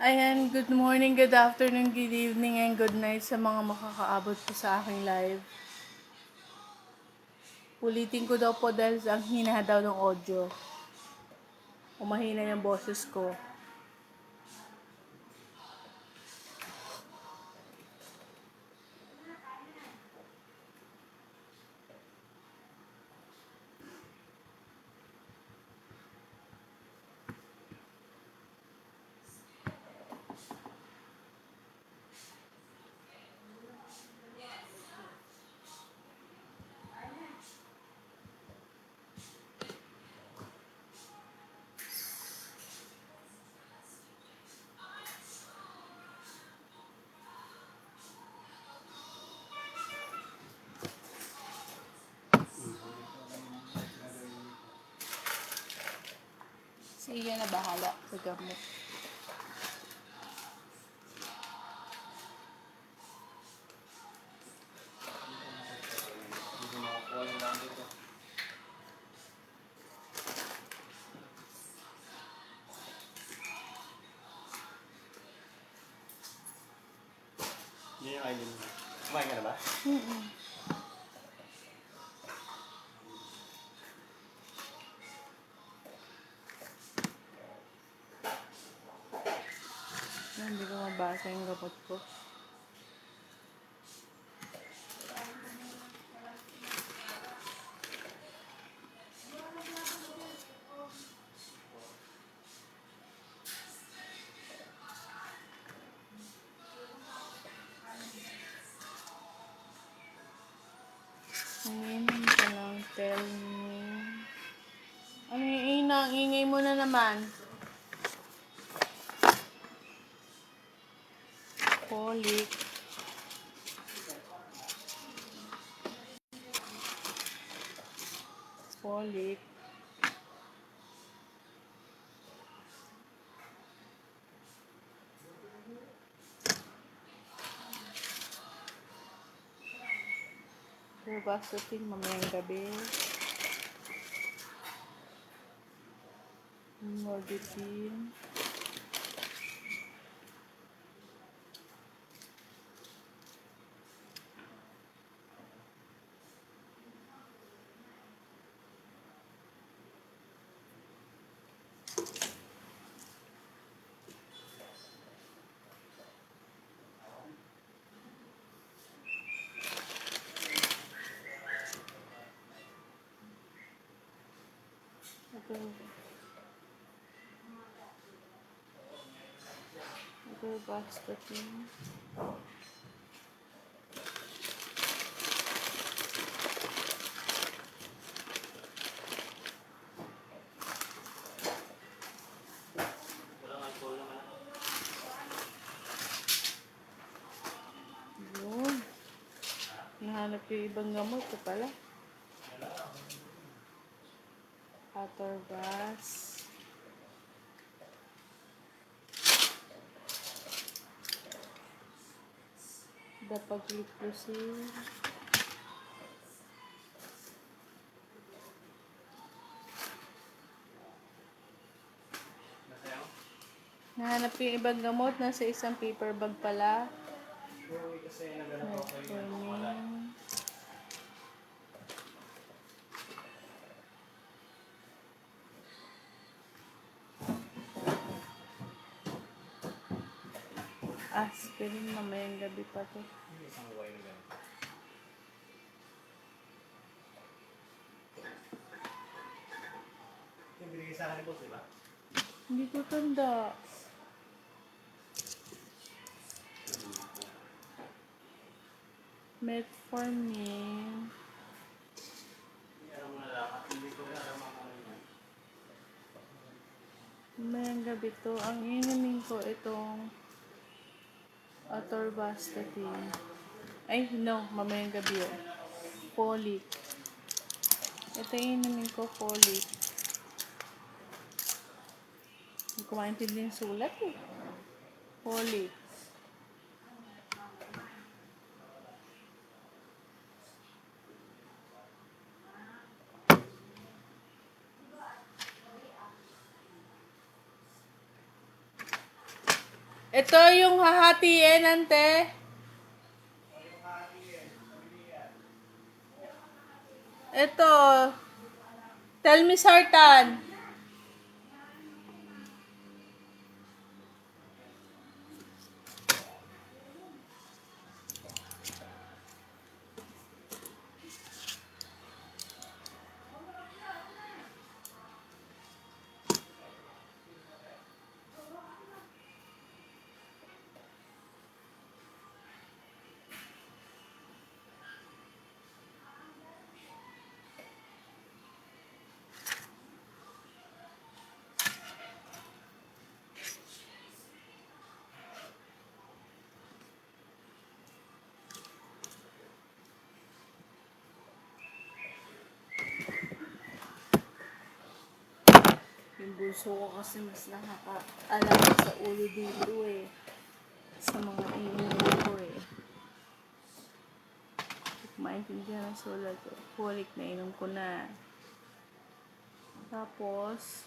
Ayan, good morning, good afternoon, good evening, and good night sa mga makakaabot po sa aking live. Ulitin ko daw po dahil ang hina daw ng audio. Umahina yung boses ko. Si Ian na bahala sa gamot. Yun yung island mo. Kumain ka na ba? Hindi ko mabasa yung gamot ko. Ngayon ka lang, tell me. Ano yung ina? Ingay mo na naman. Folic. Folic. Robastatin mamayang gabi. Morditin. Robastatin. Walang alcohol naman. Yun. Nahanap yung ibang gamot ko pala. Atorbas. Dapagliflozin. Nasayaw? Nahanap yung ibang gamot. Nasa isang paper bag pala. Oo, kasi naghanap ako kayo ng wala. Metformin. Aspirin. Mamayang gabi pa to. Yung isang buhay na ganito. Yung binigay sa akin ni boss, di ba? Hindi ko tanda. Metformin. Hindi alam mo na lang at hindi ko rin alam ang ano yun. Mamayang gabi to. Ang inumin ko itong atorvastatin. Ay, no. Mamayang gabi yun. Folic. Ito yung inumin ko, folic. Hindi ko maintindihan yung sulat eh. Folic. Ito yung hahatiin, ante. Ito. Tell me, Sartan. Yung bunso ko kasi mas nakakaalam sa ulo dito eh. Sa mga inuwi ko eh. Maintindihan ang sulat ko. Folic na inom ko na. Tapos,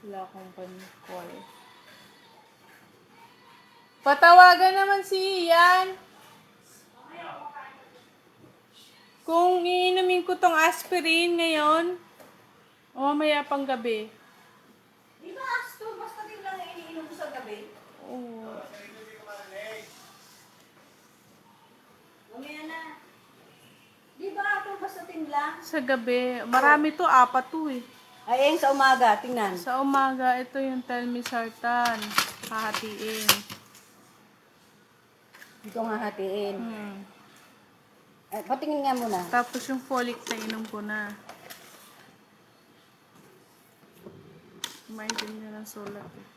wala akong pan-call. Patawagan naman si Ian. Kung iinumin ko tong aspirin ngayon, o mamaya pang gabi. Di ba asto? Basta din lang iniinom ko sa gabi. Oo. Mamaya na. Di ba ato basta din lang? Sa gabi. Marami to, 4 to eh. Ay, ayun sa umaga. Tingnan. Sa umaga, ito yung Telmisartan. Hahatiin. Dito nga hatiin. Hmm. Patingin nga muna. Tapos yung folic na inom ko na. Maintindihan ng sulat eh.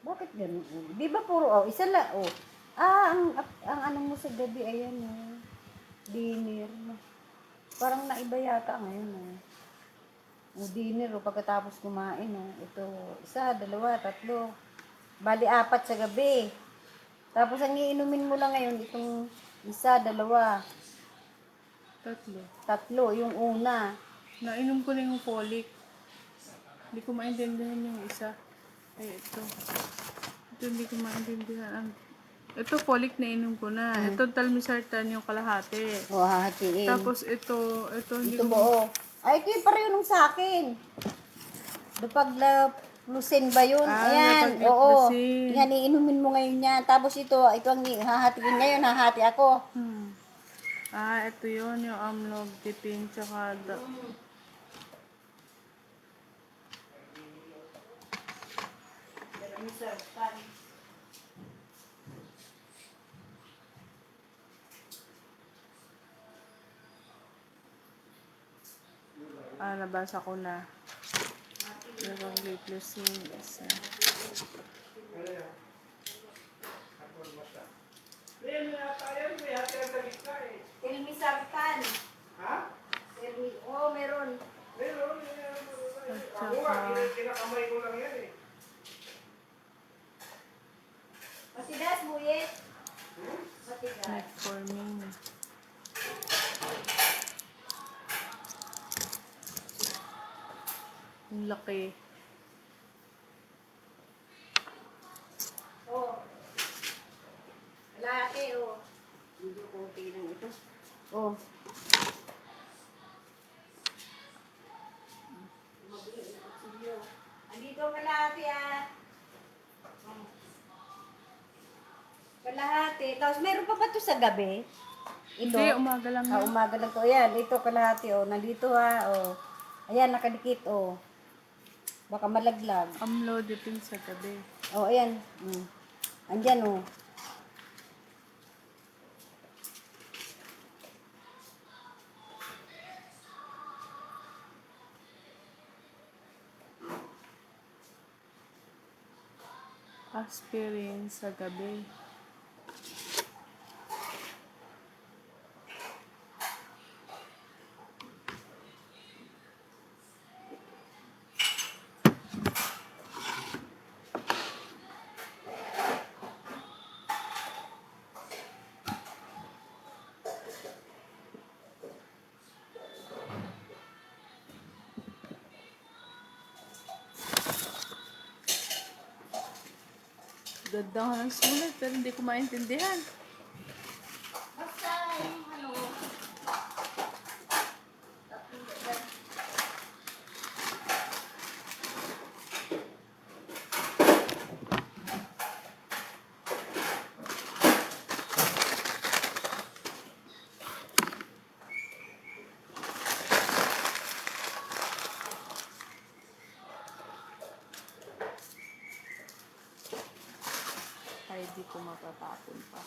Bakit ganun? Di ba puro, oh, isa lang, oh. Ah, ang ano mo sa gabi, ayan, oh. Dinner. Parang naiba yata ngayon, oh. Oh, dinner, oh, pagkatapos kumain, oh. Ito, 1, 2, 3. Bali, 4 sa gabi. Tapos ang iinumin mo lang ngayon, itong 1, 2, 3. 3, yung una. Nainom ko na yung folic. Hindi ko maintindihan yung isa. Ay, ito. Ito hindi ko maintindihan. Ito folic na inom ko na. Ito Telmisartan yung kalahati. O, hahatiin. Tapos ito hindi Ito ko buo. Ay, ito yung pareho nung sa akin. Dupaglapusin ba yun? Ah, Ayan, oo. Dupaglapusin. Yan, iinumin mo ngayon yan. Tapos ito ang hahatiin ngayon. Hahati ako. Ah, ito yun, yung amlodipine, tsaka nabasa ko na. Yung glycine isa. Ilmisartan. Ha? Oo, meron. Meron. At Ako nga, saka, kinakamay ko lang yan eh. Matigas, buyit. Matigas. metformin. Ang laki. Oo. Laki, oo. Hindi ko lang ito. Oo. Andito kalahati ah. Kalahati. Tapos meron pa ba ito sa gabi? Ito? Hindi, umaga lang Ah, yun. umaga lang to. Ayan, ito kalahati oh. Nandito ha, oh. Ayan, nakadikit oh. Baka malaglag. Amlodipine sa gabi. Oh, ayan. Andyan oh. Aspirin sa gabi. Ganda nga ng sulat, pero hindi ko maintindihan. Basta yung ano, Ay, di ko matatapon pa.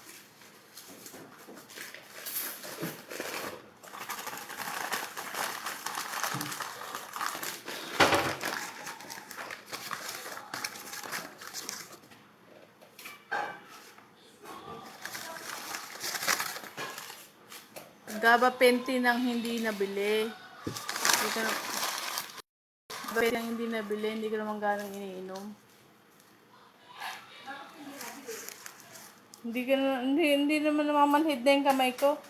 Gaba penti nang hindi nabili. Hindi ko na, Gaba penti nang hindi nabili, hindi ko naman ganang iniinom. Hindi naman namamanhid na yung kamay ko.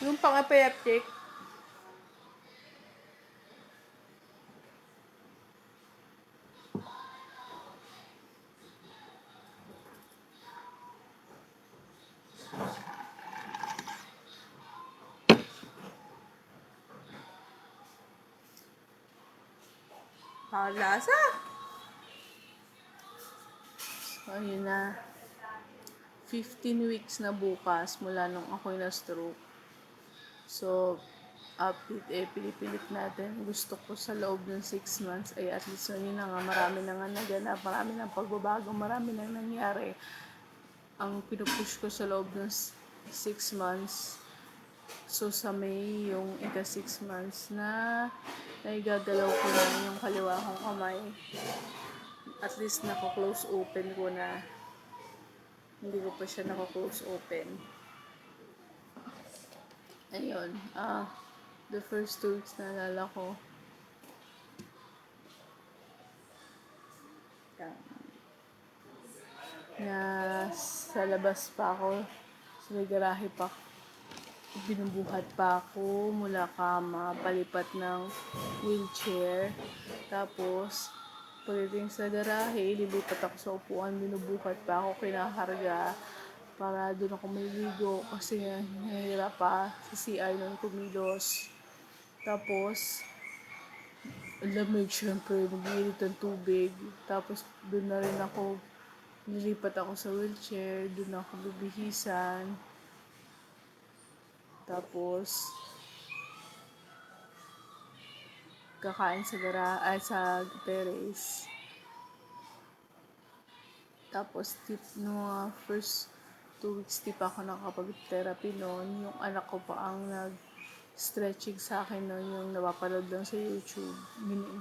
Yung pang-apayaptik. Lasa. So, ayun na. 15 weeks na bukas mula nung ako'y na-stroke. So, pilipilit natin. Gusto ko sa loob ng 6 months ay at least yun na nga, marami na nga naganap, marami na pagbabago, marami na nangyari. Ang pinupush ko sa loob ng 6 months, so sa May, yung ika 6 months na naigagalaw ko na yung kaliwa kong kamay. At least naka-close open ko na. Hindi ko pa siya naka-close open. Ayun, the first 2 weeks naalala ko, na sa labas pa ako, sa may garahe pa, binubuhat pa ako mula kama, palipat ng wheelchair. Tapos, pagdating sa garahe, lilipat ako sa upuan, binubuhat pa ako, kinakarga, para doon ako maliligo kasi nahihirap pa sa CR noon kumilos. Tapos, lamig syempre, mag-iinit ng tubig. Tapos, doon na rin ako, nilipat ako sa wheelchair, doon ako bibihisan. Tapos, kakain sa terrace. Tapos, no mga first 2 weeks, di pa ako nakapag-therapy noon. Yung anak ko pa ang nag-stretching sa akin noon, yung napapanood lang sa YouTube.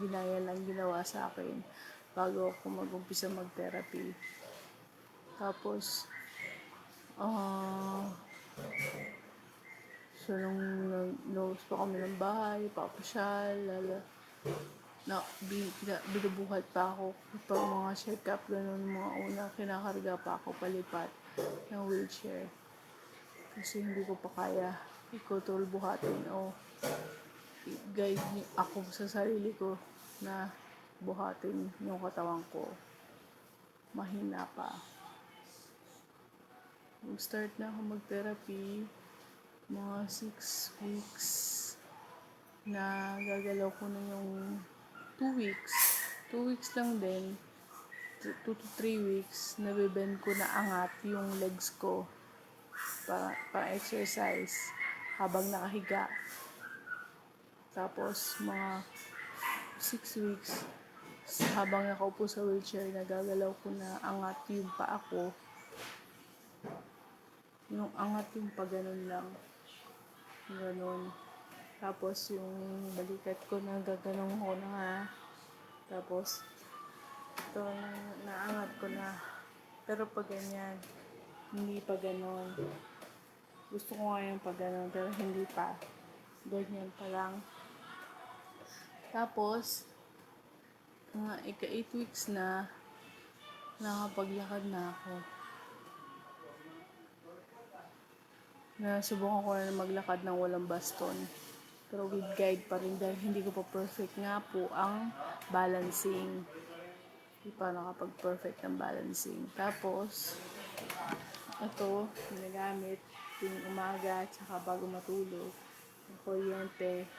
Ginaya lang ginawa sa akin bago ako mag-umpisa mag-therapy. Tapos, so nung nag-nose pa kami ng bahay, papasyal, binubuhat pa ako pag mga check-up, ganun, mga una, kinakarga pa ako palipat ng wheelchair. Kasi hindi ko pa kaya ikotol buhatin o i-guide ako sa sarili ko na buhatin yung katawan ko. Mahina pa. Start na ako mag-therapy, mga 6 weeks na gagalaw ko na yung 2 weeks. 2 weeks lang din. 2 to 3 weeks, nabibend ko na angat yung legs ko para exercise habang nakahiga. Tapos, mga 6 weeks, habang nakaupo sa wheelchair, nagagalaw ko na angat yung paa ko. Yung angat yung pa ganun lang. Ganun. Tapos, yung balikat ko, nagaganong ko na nga. Tapos, ito, naangat ko na. Pero pag ganyan, hindi pa ganon. Gusto ko nga yung pag ganon, pero hindi pa. Ganyan pa lang. Tapos, mga ika 8 weeks na, nakapaglakad na ako. Nasubukan ko na maglakad ng walang baston. Pero with guide pa rin dahil hindi ko pa perfect nga po ang balancing. Hindi pa nakapag-perfect ng balancing. Tapos, ito, ginagamit tuwing umaga at saka bago matulog. Yung kuryente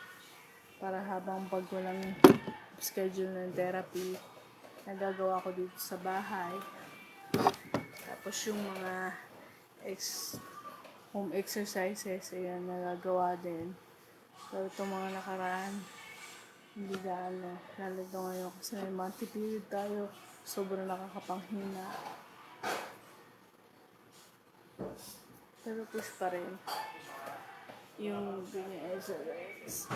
para habang pag walang schedule ng therapy, nagagawa ko dito sa bahay. Tapos yung mga home exercises, ayan, nagagawa din. Pero itong mga nakaraan, hindi gaano. Lalo ito ngayon kasi may monthly period tayo. Sobrang nakakapanghina. Pero push pa rin. Yung ganyan exercise.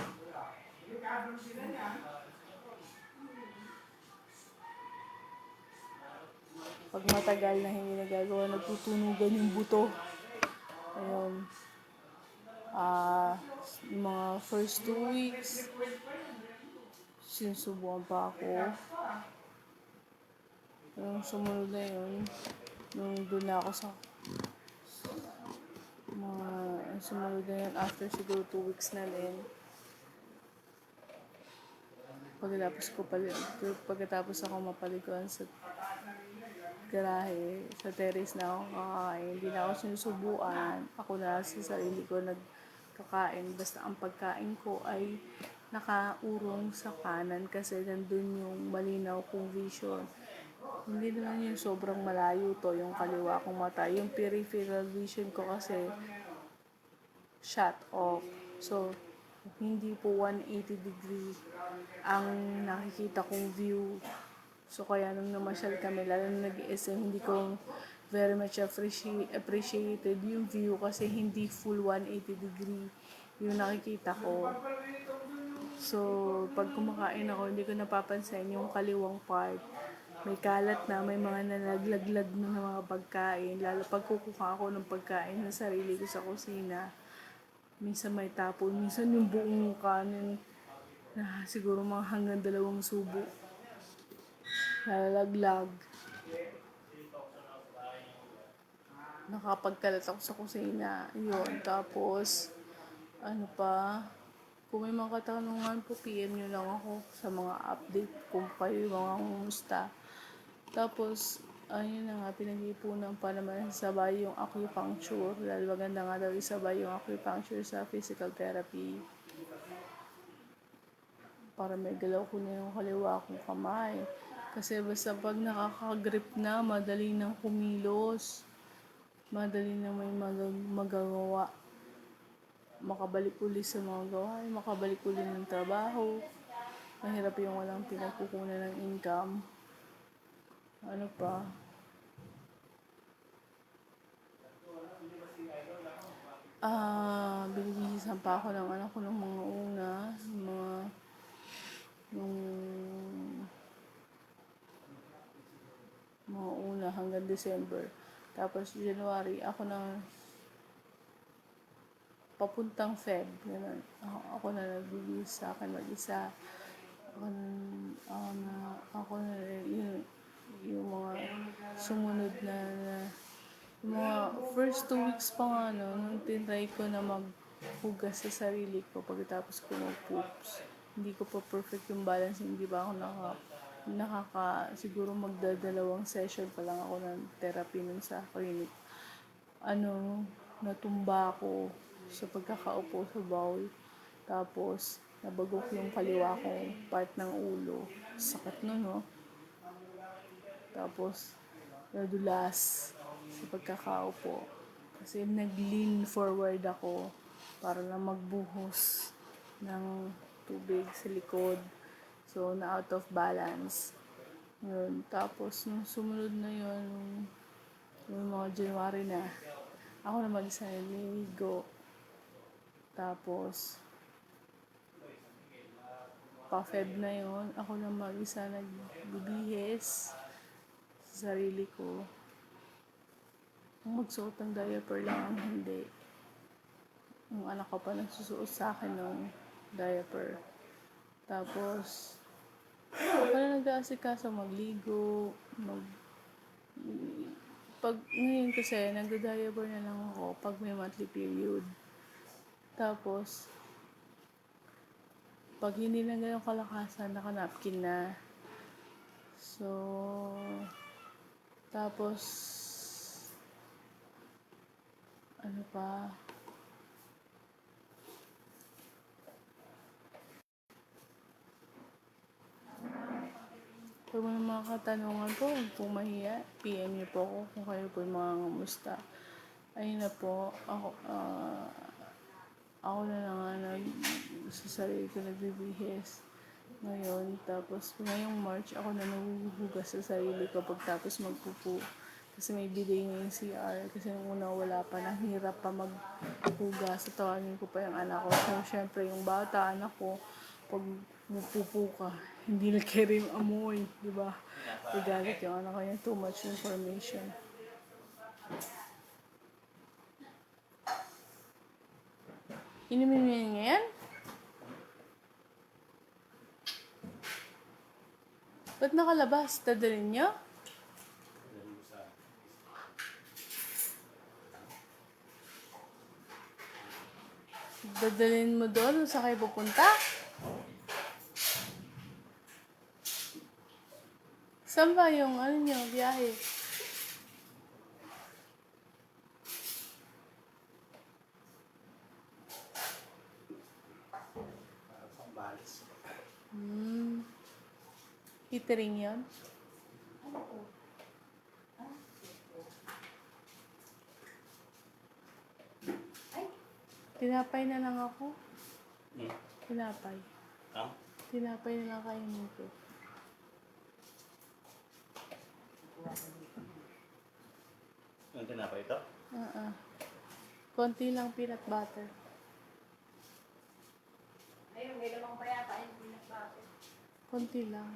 Pag matagal na hindi nagagawa, nagtutunugan yung buto. Ayun. Yung mga first 2 weeks, sinusubukan pa ako. Yung sumunod na yun, nung doon na ako sa mga sumunod na yun, after siguro 2 weeks na din. Pagkatapos ako mapaliguan sa garahe, sa terrace na ako kakain. Hindi na ako sinusubuan. Ako na sa sarili ko nagkakain. Basta ang pagkain ko ay nakaurong sa kanan kasi nandun yung malinaw kong vision. Hindi naman yung sobrang malayo to, yung kaliwa kong mata. Yung peripheral vision ko kasi shut off. So, hindi po 180 degree ang nakikita kong view. So, kaya nung namasyal kami, lalo na nag-SM, hindi ko very much appreciated yung view kasi hindi full 180 degree yung nakikita ko. So, pag kumakain ako, hindi ko napapansin yung kaliwang part. May kalat na, may mga nalaglaglag na ng mga pagkain. Lalo pag kukuha ako ng pagkain ng sarili ko sa kusina, minsan may tapon, minsan yung buong kanin na siguro mga hanggang 2 subo. Nalalaglag. Nakapagkalat ako sa kusina. Yun. Tapos, ano pa, kung may mga katanungan po, PM nyo lang ako sa mga update kung kayo mga kumusta. Tapos, ayun na nga, pinag-iipunan pa naman sabay yung acupuncture. Dahil maganda nga daw isabay yung acupuncture sa physical therapy. Para may galaw ko na yung kaliwa kong kamay. Kasi basta pag nakaka-grip na, madali nang kumilos. Madali na may magagawa. Makabalik uli sa mga gawain, makabalik uli ng trabaho. Mahirap yung walang pinagkukunan ng income. Ano pa? Binibihisan pa ako ng anak ko ng mga una, mga una hanggang December. Tapos January, ako na papuntang Feb. Ganun. Ako na nagbibihis sa akin mag-isa. Ako na yung mga sumunod na yung mga first 2 weeks pa nga, no, nung tinry ko na maghugas sa sarili ko pagkatapos ko mag-poops. Hindi ko pa perfect yung balance, hindi ba ako siguro magdadalawang session pa lang ako ng therapy nun sa clinic. Natumba ako sa pagkakaupo sa bowl. Tapos, nabagok yung kaliwa kong part ng ulo. Sakit nun, no? Tapos, nadulas sa pagkakaupo. Kasi nag-lean forward ako para lang magbuhos ng tubig sa likod. So, na out of balance. Yun. Tapos, nung sumunod na yun, nung mga January na, ako na mag-isa niligo. Tapos, pa-Feb na yun, ako na mag-isa nagbibihis sa sarili ko. Kung magsuot ng diaper lang ang hindi. Yung anak ko pa nagsusuot sa akin ng diaper. Tapos, ako na nag-aasikaso magligo, pag ngayon kasi, nagda-diaper na lang ako pag may monthly period. Tapos, pag hindi na ganun kalakasan, naka-napkin na. So, tapos, ano pa? Kung may mga katanungan po, huwag pong mahiya. PM niyo po ako kung kayo po yung mga ngamusta. Ayun na po, ako na lang sa sarili ko nagbibihis ngayon. Tapos ngayong March, ako na nahuhugas sa sarili ko pagtapos magpupo. Kasi may bidet ngayong CR. Kasi nung una wala pa, nahirap pa maghugas. So tawagin ko pa yung anak ko. So syempre yung bata, anak ko, pag pupo ka, hindi na carry yung amoy, di ba? Igalit yung anak ko niya, too much information. Inumin mo yan ngayon? Ba't nakalabas? Dadalhin niyo? Dadalhin mo doon? Saan kayo pupunta? Saan ba yung ano niyo, biyahe? Pambalis. Catering yun? Tinapay na lang ako. Tinapay. Tinapay na lang kainin ko. Ang tinapay ito? Konti lang peanut butter. Ayun, may lamang pa yata yung pinagbago. Konti lang.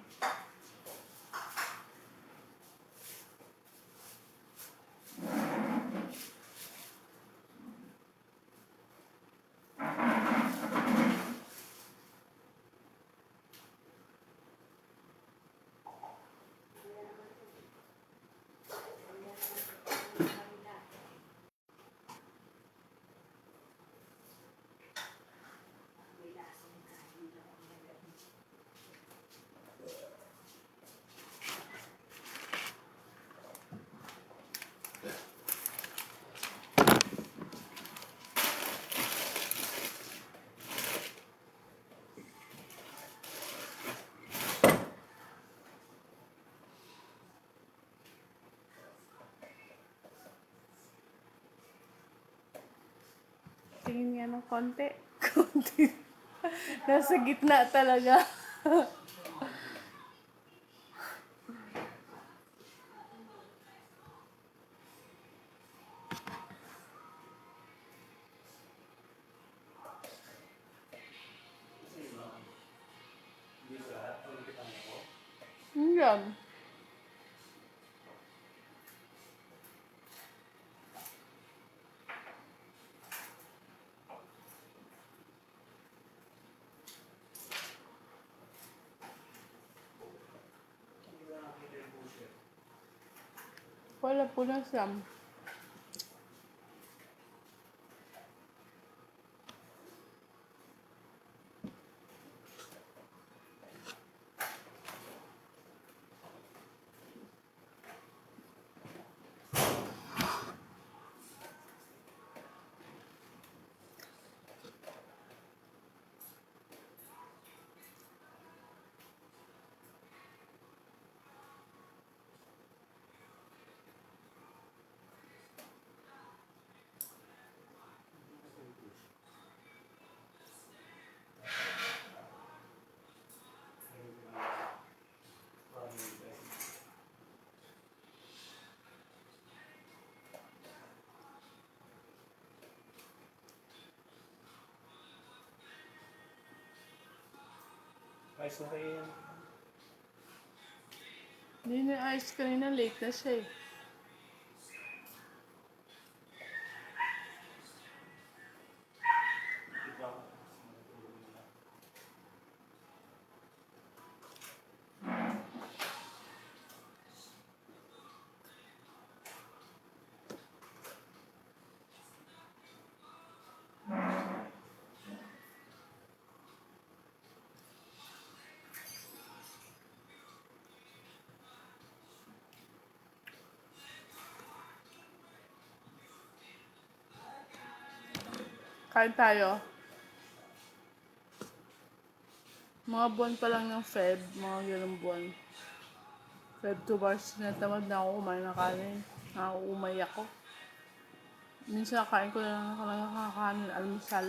Tingin nga ng konti. Konti. Nasa gitna talaga. Yan. Wala po na Sam. Ayos na kayo yan. Hindi na ayos kanina, late na siya eh. Kain tayo. Mga buwan pa lang ng Feb, mga ganun buwan. Feb 2 March, natamad na ako kumain ng kanin. Nakauumay ako. Minsan kain ko na lang ako ng kakanin, almusal.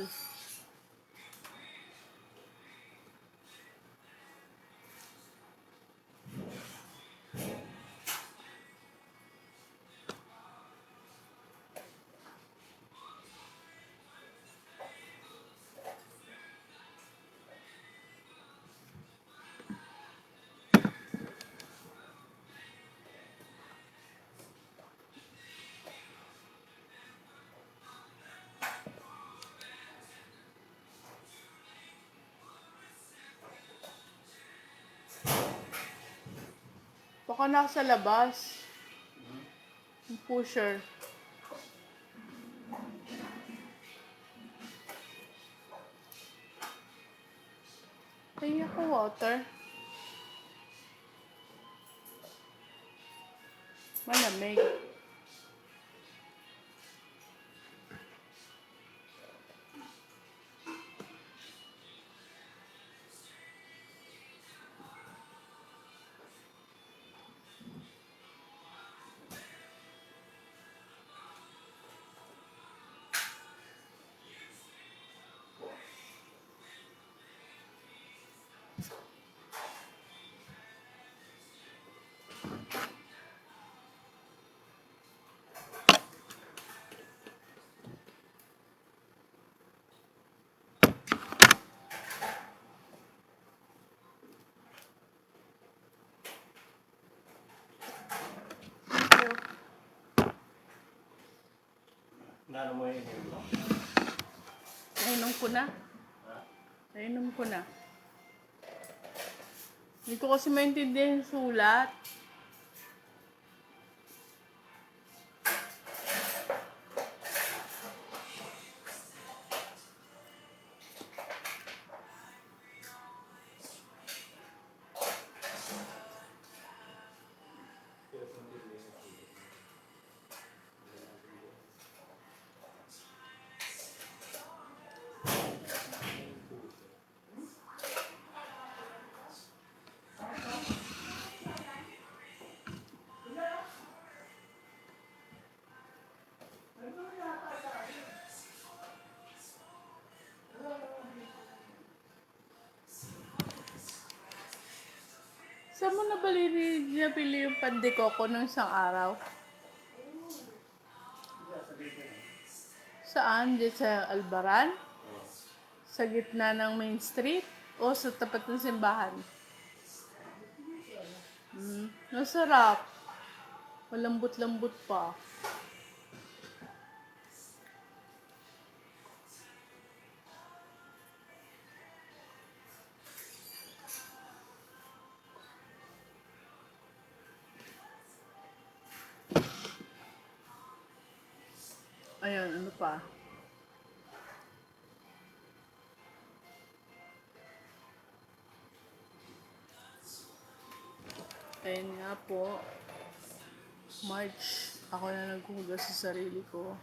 Baka nasa labas. Yung pusher. Tingin ako water. Malamig. Nano mo yun mo? Nainom ko na. Ha? Nainom ko na. Hindi ko kasi maintindihan yung sulat. Saan mo nabili yung pandikoko ng isang araw? Saan? Diyan sa Albaran? Sa gitna ng Main Street? O sa tapat ng simbahan? Masarap. Malambot-lambot pa. Ayun, ano pa? Ayun nga po. March, ako na naghuhugas sa sarili ko.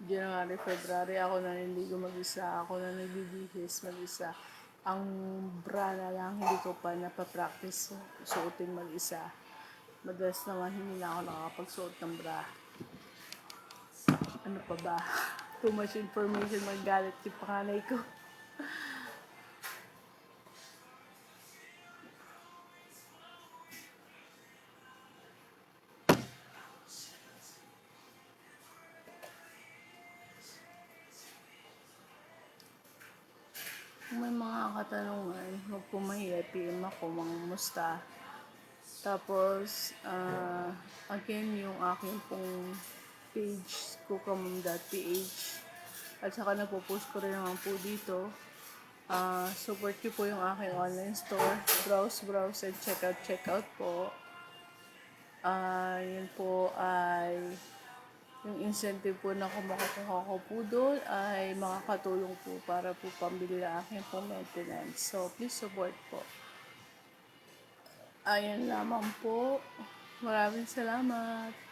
January, February, ako na niligo mag-isa. Ako na nagbibihis mag-isa. Ang bra na lang, hindi ko pa napapractice suotin mag-isa. Madalas naman hindi na ako nakakapagsuot ng bra. Ano pa ba? Too much information, magalit yung panganay ko. Kung may mga katanungan, huwag po mahiya, PM ako, musta. Tapos, again, yung aking pong page, kukamam.ph. At saka napopost ko rin naman po dito. Support nyo po yung aking online store. Browse, and check out po. Yun po ay yung incentive po na kumakakuha ko po doon ay makakatulong po para po pambili ng aking po maintenance. So, please support po. Ayan lamang po. Maraming salamat.